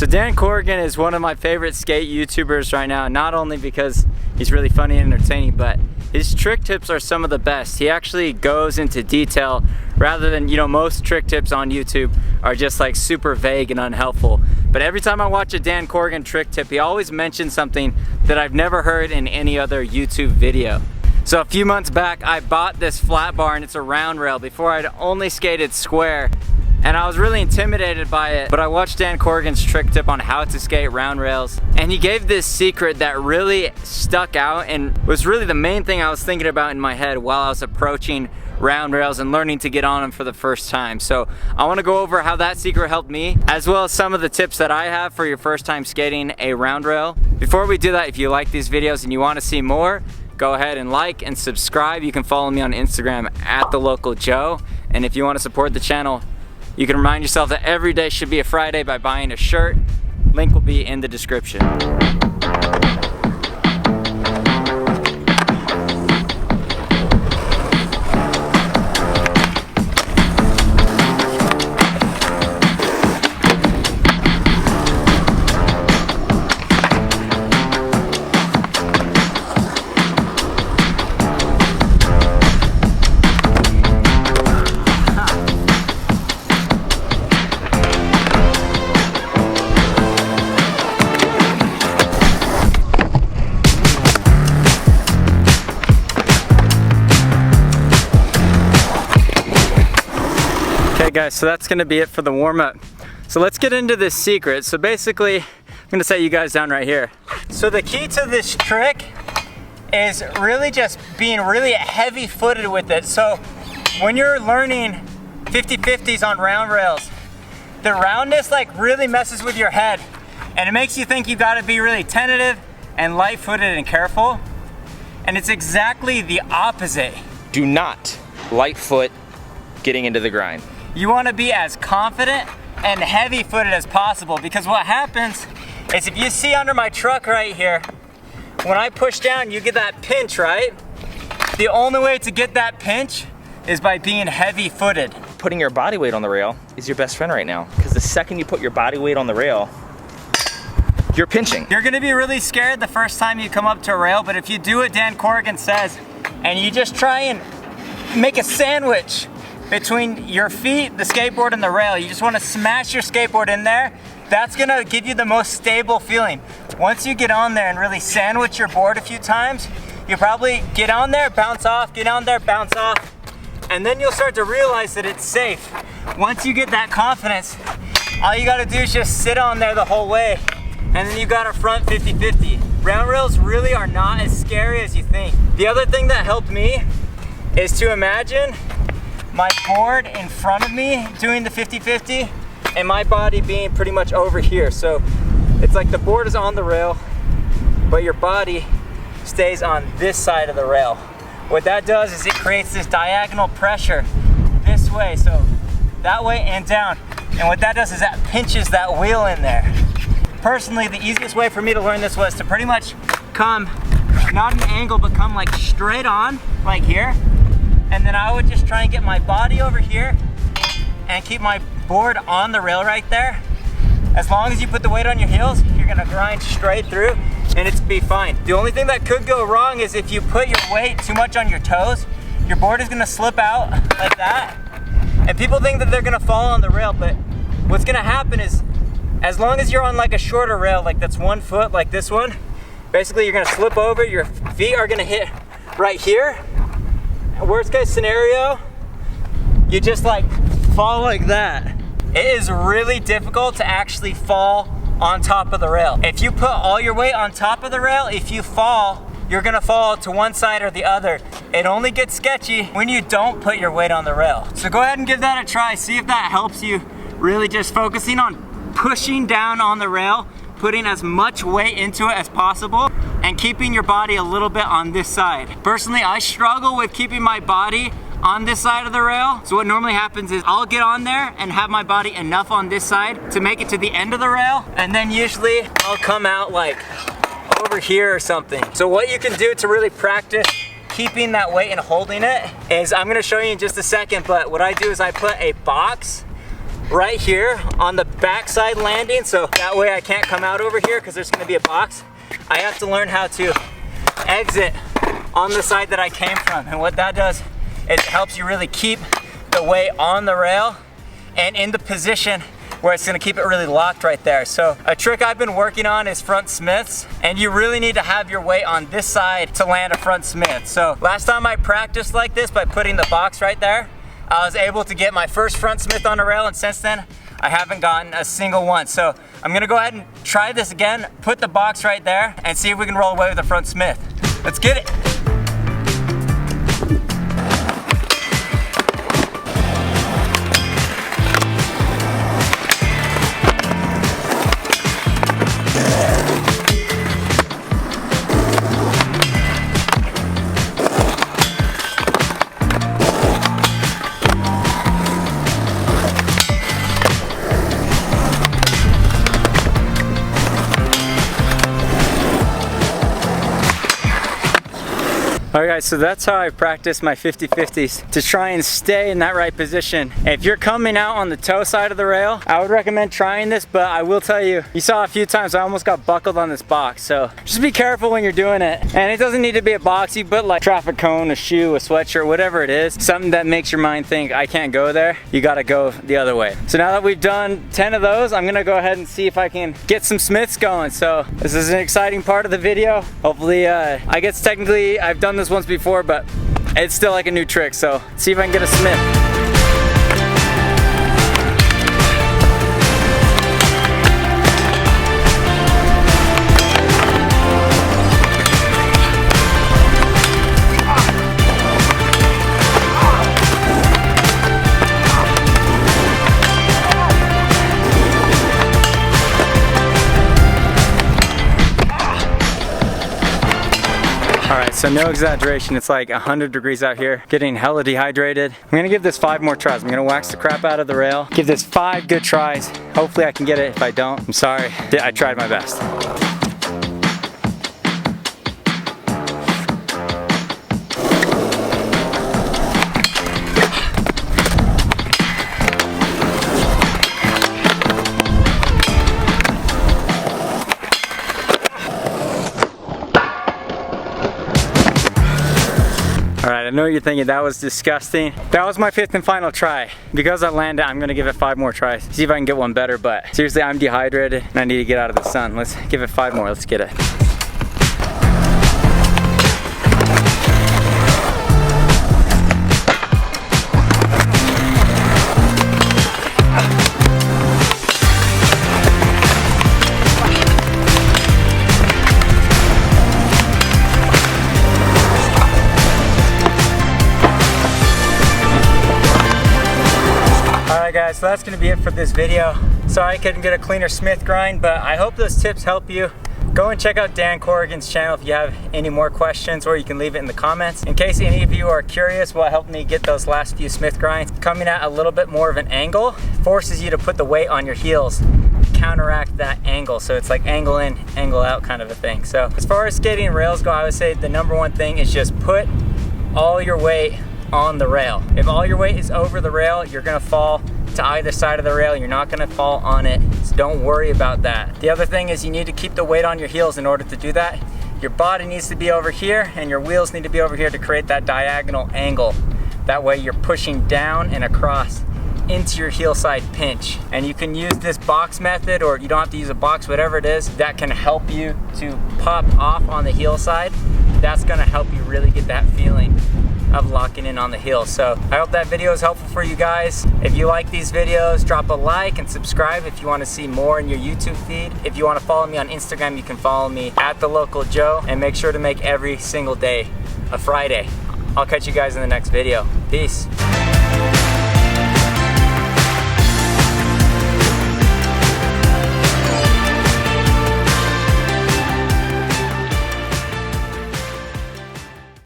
So Dan Corrigan is one of my favorite skate YouTubers right now, not only because he's really funny and entertaining, but his trick tips are some of the best. He actually goes into detail rather than, most trick tips on YouTube are just like super vague and unhelpful. But every time I watch a Dan Corrigan trick tip, he always mentions something that I've never heard in any other YouTube video. So a few months back, I bought this flat bar and it's a round rail. Before I'd only skated square, and I was really intimidated by it, but I watched Dan Corrigan's trick tip on how to skate round rails, and he gave this secret that really stuck out and was really the main thing I was thinking about in my head while I was approaching round rails and learning to get on them for the first time. So I want to go over how that secret helped me, as well as some of the tips that I have for your first time skating a round rail. Before we do that, if you like these videos and you want to see more, go ahead and like and subscribe. You can follow me on Instagram @TheLocalJoe, and if you want to support the channel, you can remind yourself that every day should be a Friday by buying a shirt. Link will be in the description. Okay guys, so that's gonna be it for the warm-up. So let's get into this secret. So basically, I'm gonna set you guys down right here. So the key to this trick is really just being really heavy-footed with it. So when you're learning 50-50s on round rails, the roundness really messes with your head, and it makes you think you gotta be really tentative and light-footed and careful. And it's exactly the opposite. Do not light foot getting into the grind. You want to be as confident and heavy-footed as possible, because what happens is, if you see under my truck right here, when I push down, you get that pinch, right? The only way to get that pinch is by being heavy-footed. Putting your body weight on the rail is your best friend right now, because the second you put your body weight on the rail, you're pinching. You're gonna be really scared the first time you come up to a rail, but if you do what Dan Corrigan says, and you just try and make a sandwich between your feet, the skateboard, and the rail, you just want to smash your skateboard in there, that's gonna give you the most stable feeling. Once you get on there and really sandwich your board a few times, you probably get on there, bounce off, get on there, bounce off, and then you'll start to realize that it's safe. Once you get that confidence, all you gotta do is just sit on there the whole way, and then you got a front 50-50. Round rails really are not as scary as you think. The other thing that helped me is to imagine my board in front of me doing the 50-50 and my body being pretty much over here. So it's like the board is on the rail, but your body stays on this side of the rail. What that does is it creates this diagonal pressure this way, so that way and down. And what that does is that pinches that wheel in there. Personally, the easiest way for me to learn this was to pretty much come, not an angle, but come straight on, like here. And then I would just try and get my body over here and keep my board on the rail right there. As long as you put the weight on your heels, you're gonna grind straight through and it's be fine. The only thing that could go wrong is if you put your weight too much on your toes, your board is gonna slip out like that. And people think that they're gonna fall on the rail, but what's gonna happen is, as long as you're on a shorter rail, that's 1 foot, like this one, basically you're gonna slip over, your feet are gonna hit right here. Worst case scenario, you just fall like that. It is really difficult to actually fall on top of the rail. If you put all your weight on top of the rail, if you fall, you're gonna fall to one side or the other. It only gets sketchy when you don't put your weight on the rail. So go ahead and give that a try. See if that helps you, really just focusing on pushing down on the rail, putting as much weight into it as possible, and keeping your body a little bit on this side. Personally, I struggle with keeping my body on this side of the rail. So what normally happens is I'll get on there and have my body enough on this side to make it to the end of the rail, and then usually I'll come out over here or something. So what you can do to really practice keeping that weight and holding it is, I'm gonna show you in just a second, but what I do is I put a box right here on the backside landing, so that way I can't come out over here because there's gonna be a box. I have to learn how to exit on the side that I came from. And what that does, it helps you really keep the weight on the rail and in the position where it's gonna keep it really locked right there. So a trick I've been working on is front Smiths, and you really need to have your weight on this side to land a front Smith. So last time I practiced like this by putting the box right there, I was able to get my first front Smith on a rail, and since then, I haven't gotten a single one. So I'm gonna go ahead and try this again, put the box right there, and see if we can roll away with a front Smith. Let's get it. Alright guys, so that's how I practice my 50-50s to try and stay in that right position. If you're coming out on the toe side of the rail, I would recommend trying this, but I will tell you, you saw a few times I almost got buckled on this box, so just be careful when you're doing it. And it doesn't need to be a box, you put like a traffic cone, a shoe, a sweatshirt, whatever it is, something that makes your mind think, I can't go there, you gotta go the other way. So now that we've done 10 of those, I'm gonna go ahead and see if I can get some Smiths going. So this is an exciting part of the video. Hopefully, I guess technically I've done this once before, but it's still like a new trick, so see if I can get a Smith. Alright, so no exaggeration, it's like 100 degrees out here, getting hella dehydrated. I'm gonna give this 5 more tries. I'm gonna wax the crap out of the rail, give this 5 good tries. Hopefully I can get it. If I don't, I'm sorry. I tried my best. Alright, I know you're thinking that was disgusting. That was my 5th and final try. Because I landed, I'm gonna give it 5 more tries. See if I can get one better, but seriously, I'm dehydrated and I need to get out of the sun. Let's give it 5 more, let's get it. Guys, so that's gonna be it for this video. Sorry I couldn't get a cleaner Smith grind, but I hope those tips help you. Go and check out Dan Corrigan's channel if you have any more questions, or you can leave it in the comments. In case any of you are curious what helped me get those last few Smith grinds, coming at a little bit more of an angle forces you to put the weight on your heels, counteract that angle. So it's like angle in, angle out kind of a thing. So as far as skating rails go, I would say the #1 thing is just put all your weight on the rail. If all your weight is over the rail, you're gonna fall to either side of the rail. You're not gonna fall on it, so don't worry about that. The other thing is you need to keep the weight on your heels in order to do that. Your body needs to be over here and your wheels need to be over here to create that diagonal angle. That way you're pushing down and across into your heel side pinch. And you can use this box method, or you don't have to use a box, whatever it is, that can help you to pop off on the heel side. That's gonna help you really get that feeling of locking in on the heel. So I hope that video is helpful for you guys. If you like these videos, drop a like and subscribe if you want to see more in your YouTube feed. If you want to follow me on Instagram, you can follow me at The Local Joe, and make sure to make every single day a Friday. I'll catch you guys in the next video. Peace.